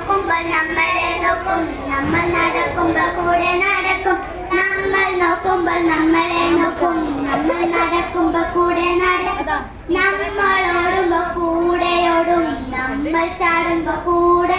നോക്കുമ്പോൾ നമ്മളെ നോക്കും, നമ്മൾ നടക്കുമ്പോൾ കൂടെ നടക്കും. നമ്മൾ നോക്കുമ്പോൾ നമ്മളെ നോക്കും, നമ്മൾ നടക്കുമ്പോൾ കൂടെ നടക്കും. നമ്മൾ ഓടുമ്പോൾ കൂടെ ഓടും, നമ്മൾ ചാടുമ്പോൾ കൂടെ